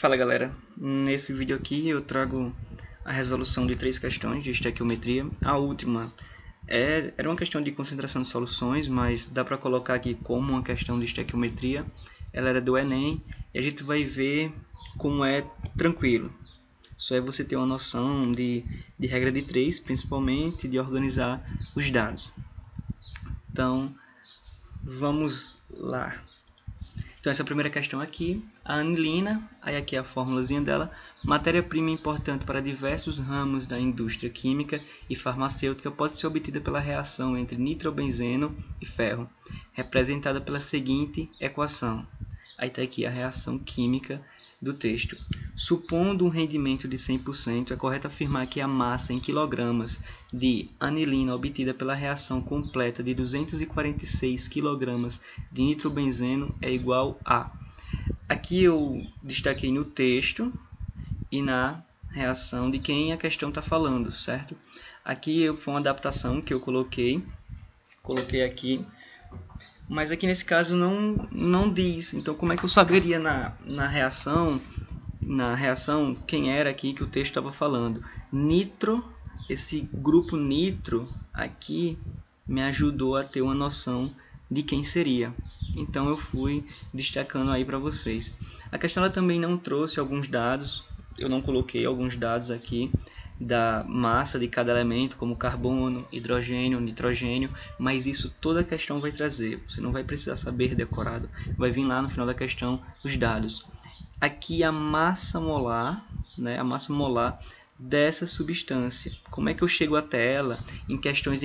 Fala galera, nesse vídeo aqui eu trago a resolução de 3 questões de estequiometria. A última era uma questão de concentração de soluções, mas dá para colocar aqui como uma questão de estequiometria. Ela era do Enem e a gente vai ver como é tranquilo. Só é você ter uma noção de regra de 3, principalmente de organizar os dados. Então, vamos lá. Então, essa primeira questão aqui, a anilina, aí aqui é a formulazinha dela, matéria-prima importante para diversos ramos da indústria química e farmacêutica, pode ser obtida pela reação entre nitrobenzeno e ferro, representada pela seguinte equação. Aí está aqui a reação química do texto. Supondo um rendimento de 100%, é correto afirmar que a massa em quilogramas de anilina obtida pela reação completa de 246 kg de nitrobenzeno é igual a... Aqui eu destaquei no texto e na reação de quem a questão está falando, certo? Aqui foi uma adaptação que eu coloquei aqui, mas aqui nesse caso não diz. Então como é que eu saberia na reação quem era aqui que o texto estava falando? Nitro, esse grupo nitro aqui me ajudou a ter uma noção de quem seria. Então eu fui destacando aí para vocês. A questão ela também não trouxe alguns dados, eu não coloquei alguns dados aqui da massa de cada elemento, como carbono, hidrogênio, nitrogênio, mas isso toda a questão vai trazer. Você não vai precisar saber decorado, vai vir lá no final da questão os dados. Aqui a massa molar, né, a massa molar dessa substância. Como é que eu chego até ela em questões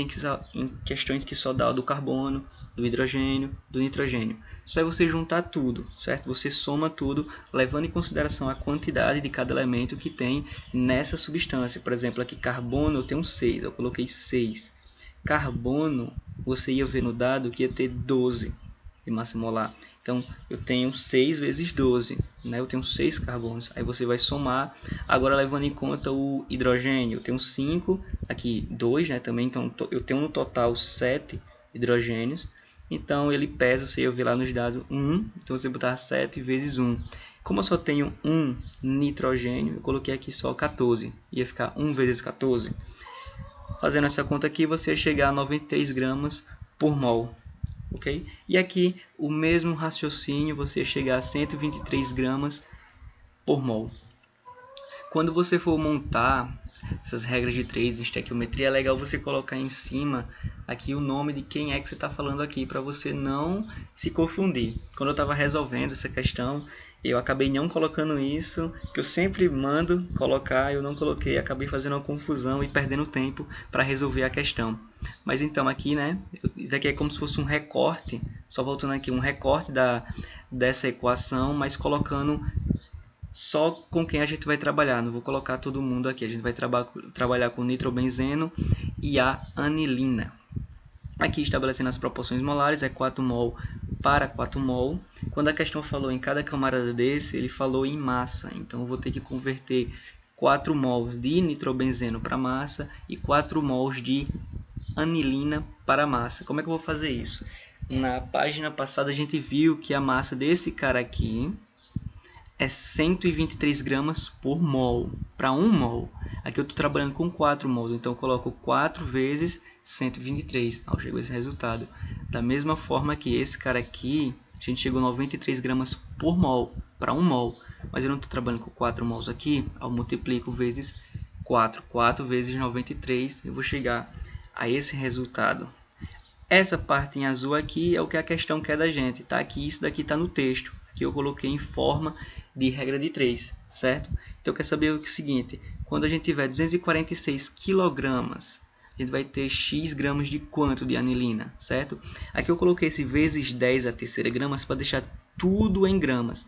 que só dá do carbono, do hidrogênio, do nitrogênio? Só é você juntar tudo, certo? Você soma tudo, levando em consideração a quantidade de cada elemento que tem nessa substância. Por exemplo, aqui carbono eu tenho 6, eu coloquei 6. Carbono, você ia ver no dado que ia ter 12 de massa molar. Então, eu tenho 6 vezes 12, né? Eu tenho 6 carbonos. Aí você vai somar, agora levando em conta o hidrogênio. Eu tenho 5, aqui 2, né? Também, então eu tenho no total 7 hidrogênios. Então, ele pesa, você ia ver lá nos dados, 1. Então, você botar 7 vezes 1. Como eu só tenho 1 nitrogênio, eu coloquei aqui só 14. Ia ficar 1 vezes 14. Fazendo essa conta aqui, você ia chegar a 93 gramas por mol. Okay? E aqui o mesmo raciocínio, você chegar a 123 gramas por mol. Quando você for montar essas regras de 3 em estequiometria, é legal você colocar em cima aqui o nome de quem é que você está falando aqui, para você não se confundir. Quando eu estava resolvendo essa questão, eu acabei não colocando isso, que eu sempre mando colocar, eu não coloquei, acabei fazendo uma confusão e perdendo tempo para resolver a questão. Mas então aqui, né, isso aqui é como se fosse um recorte, só voltando aqui, um recorte dessa equação, mas colocando só com quem a gente vai trabalhar. Não vou colocar todo mundo aqui, a gente vai trabalhar com nitrobenzeno e a anilina. Aqui estabelecendo as proporções molares, é 4 mol para 4 mol. Quando a questão falou em cada camarada desse, ele falou em massa. Então eu vou ter que converter 4 mols de nitrobenzeno para massa e 4 mols de anilina para massa. Como é que eu vou fazer isso? Na página passada a gente viu que a massa desse cara aqui é 123 gramas por mol, para 1 mol. Aqui eu estou trabalhando com 4 mols, então eu coloco 4 vezes 123. Chegou esse resultado. Da mesma forma que esse cara aqui, a gente chegou a 93 gramas por mol, para 1 mol. Mas eu não estou trabalhando com 4 mols aqui, eu multiplico vezes 4. 4 vezes 93, eu vou chegar a esse resultado. Essa parte em azul aqui é o que a questão quer da gente, tá? Aqui, isso daqui está no texto, que eu coloquei em forma de regra de 3, certo? Então, eu quero saber o seguinte, quando a gente tiver 246 kg, a gente vai ter x gramas de quanto de anilina, certo? Aqui eu coloquei esse vezes 10 a terceira gramas para deixar tudo em gramas.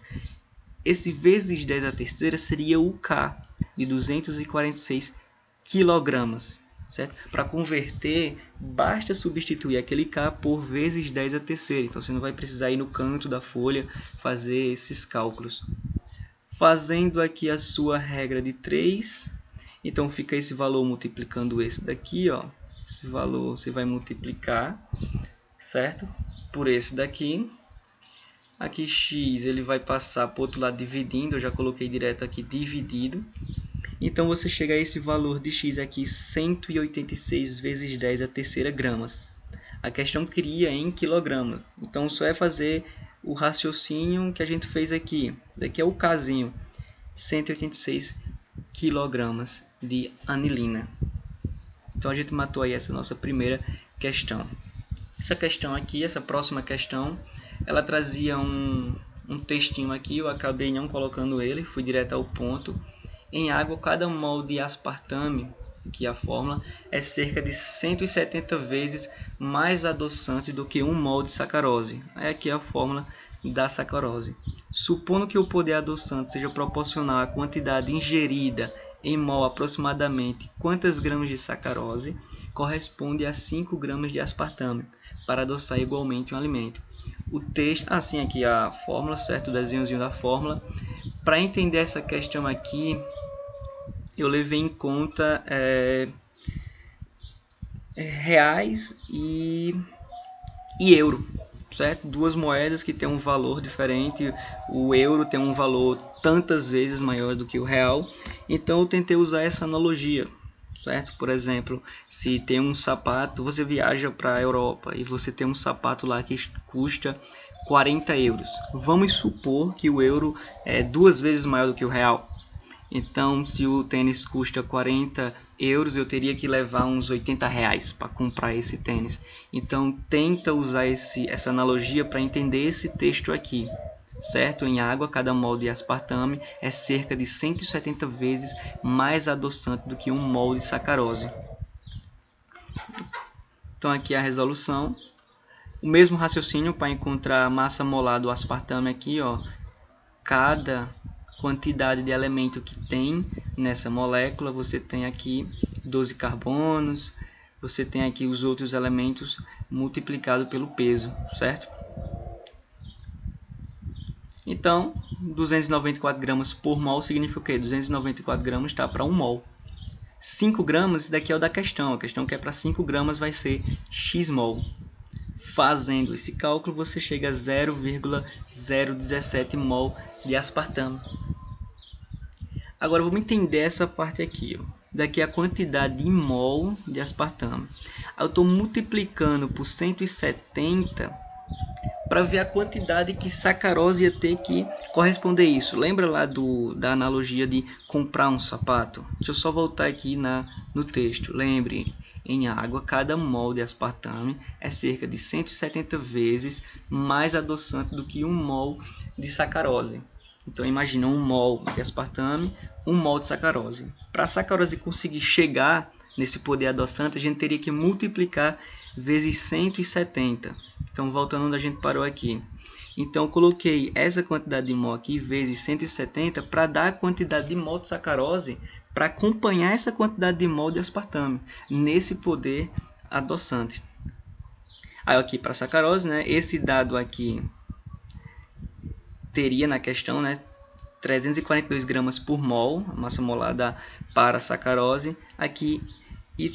Esse vezes 10 a terceira seria o K, de 246 kg. Certo? Para converter, basta substituir aquele K por vezes 10 a terceira. Então, você não vai precisar ir no canto da folha fazer esses cálculos. Fazendo aqui a sua regra de 3, então fica esse valor multiplicando esse daqui. Ó. Esse valor você vai multiplicar, certo? Por esse daqui. Aqui x ele vai passar para o outro lado dividindo, eu já coloquei direto aqui dividido. Então você chega a esse valor de x aqui, 186 vezes 10 a terceira gramas. A questão cria em quilogramas. Então só é fazer o raciocínio que a gente fez aqui. Esse daqui é o casinho. 186 quilogramas de anilina. Então a gente matou aí essa nossa primeira questão. Essa questão aqui, essa próxima questão, ela trazia um textinho aqui, eu acabei não colocando ele, fui direto ao ponto. Em água, cada mol de aspartame, aqui a fórmula, é cerca de 170 vezes mais adoçante do que 1 mol de sacarose. Aí aqui é a fórmula da sacarose. Supondo que o poder adoçante seja proporcional à quantidade ingerida em mol aproximadamente quantas gramas de sacarose corresponde a 5 gramas de aspartame para adoçar igualmente um alimento. O texto, assim aqui a fórmula, certo? O desenhozinho da fórmula. Para entender essa questão aqui, eu levei em conta reais e euro, certo? Duas moedas que têm um valor diferente. O euro tem um valor tantas vezes maior do que o real. Então eu tentei usar essa analogia, certo? Por exemplo, se tem um sapato, você viaja para a Europa e você tem um sapato lá que custa 40 euros. Vamos supor que o euro é 2 vezes maior do que o real. Então, se o tênis custa 40 euros, eu teria que levar uns 80 reais para comprar esse tênis. Então, tenta usar essa analogia para entender esse texto aqui. Certo? Em água, cada mol de aspartame é cerca de 170 vezes mais adoçante do que 1 mol de sacarose. Então, aqui a resolução. O mesmo raciocínio para encontrar a massa molar do aspartame aqui, ó. Cada quantidade de elemento que tem nessa molécula, você tem aqui 12 carbonos, você tem aqui os outros elementos multiplicado pelo peso, certo? Então, 294 gramas por mol significa o quê? 294 gramas está para 1 mol. 5 gramas, esse daqui é o da questão. A questão que é para 5 gramas vai ser x mol. Fazendo esse cálculo, você chega a 0,017 mol de aspartame. Agora, vamos entender essa parte aqui. Ó. Daqui a quantidade de mol de aspartame. Eu estou multiplicando por 170 para ver a quantidade que sacarose ia ter que corresponder a isso. Lembra lá da analogia de comprar um sapato? Deixa eu só voltar aqui no texto. Lembre, em água, cada mol de aspartame é cerca de 170 vezes mais adoçante do que 1 mol de sacarose. Então, imagina 1 mol de aspartame, 1 mol de sacarose. Para a sacarose conseguir chegar nesse poder adoçante, a gente teria que multiplicar vezes 170. Então, voltando onde a gente parou aqui. Então, eu coloquei essa quantidade de mol aqui vezes 170 para dar a quantidade de mol de sacarose para acompanhar essa quantidade de mol de aspartame nesse poder adoçante. Aí, aqui para a sacarose, né, esse dado aqui teria na questão, né, 342 gramas por mol, a massa molar para a sacarose. Aqui, y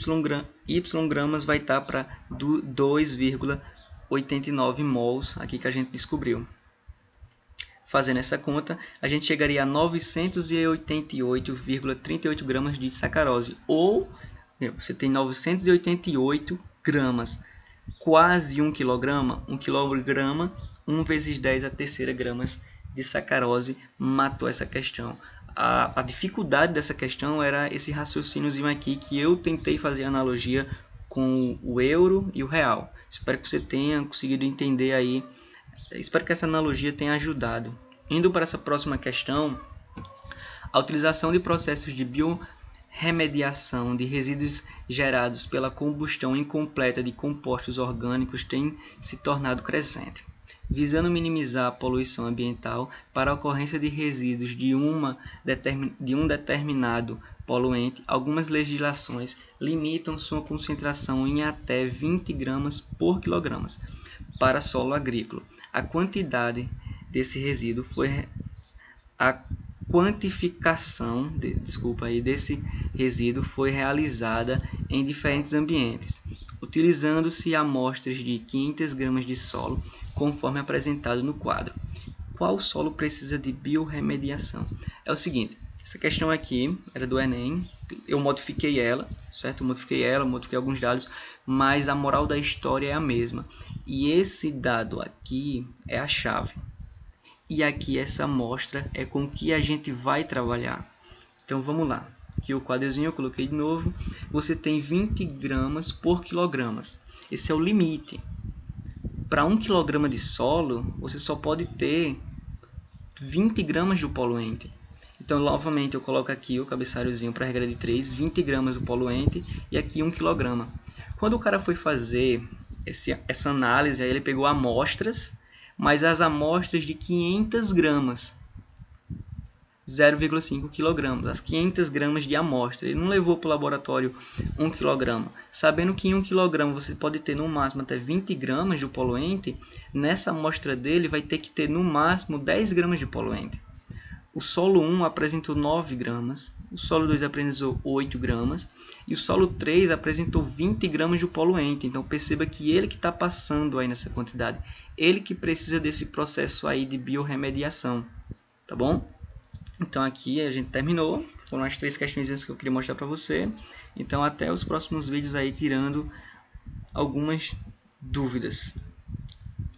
gramas vai estar para 2,89 mols, aqui que a gente descobriu. Fazendo essa conta, a gente chegaria a 988,38 gramas de sacarose. Ou, você tem 988 gramas, quase 1 quilograma. 1 quilograma, 1 vezes 10 a terceira gramas de sacarose matou essa questão. A dificuldade dessa questão era esse raciocíniozinho aqui que eu tentei fazer analogia com o euro e o real. Espero que você tenha conseguido entender aí. Espero que essa analogia tenha ajudado. Indo para essa próxima questão, a utilização de processos de biorremediação de resíduos gerados pela combustão incompleta de compostos orgânicos tem se tornado crescente. Visando minimizar a poluição ambiental para a ocorrência de resíduos de um determinado poluente, algumas legislações limitam sua concentração em até 20 gramas por quilograma para solo agrícola. A quantidação desse resíduo desse resíduo foi realizada em diferentes ambientes. O utilizando-se amostras de 500 gramas de solo, conforme apresentado no quadro. Qual solo precisa de biorremediação? É o seguinte, essa questão aqui era do Enem, eu modifiquei ela, certo? Modifiquei alguns dados, mas a moral da história é a mesma. E esse dado aqui é a chave. E aqui essa amostra é com que a gente vai trabalhar. Então vamos lá. Aqui o quadrozinho eu coloquei de novo. Você tem 20 gramas por quilogramas. Esse é o limite. Para 1 kg de solo, você só pode ter 20 gramas do poluente. Então, novamente, eu coloco aqui o cabeçalhozinho para a regra de 3, 20 gramas do poluente e aqui 1 kg. Quando o cara foi fazer essa análise, aí ele pegou amostras, mas as amostras de 500 gramas, 0,5 kg, as 500 gramas de amostra. Ele não levou para o laboratório 1 kg. Sabendo que em 1 kg você pode ter no máximo até 20 gramas de poluente, nessa amostra dele vai ter que ter no máximo 10 gramas de poluente. O solo 1 apresentou 9 gramas, o solo 2 apresentou 8 gramas e o solo 3 apresentou 20 gramas de poluente. Então perceba que ele que está passando aí nessa quantidade, ele que precisa desse processo aí de biorremediação, tá bom? Então aqui a gente terminou, foram as 3 questões que eu queria mostrar para você. Então até os próximos vídeos aí tirando algumas dúvidas.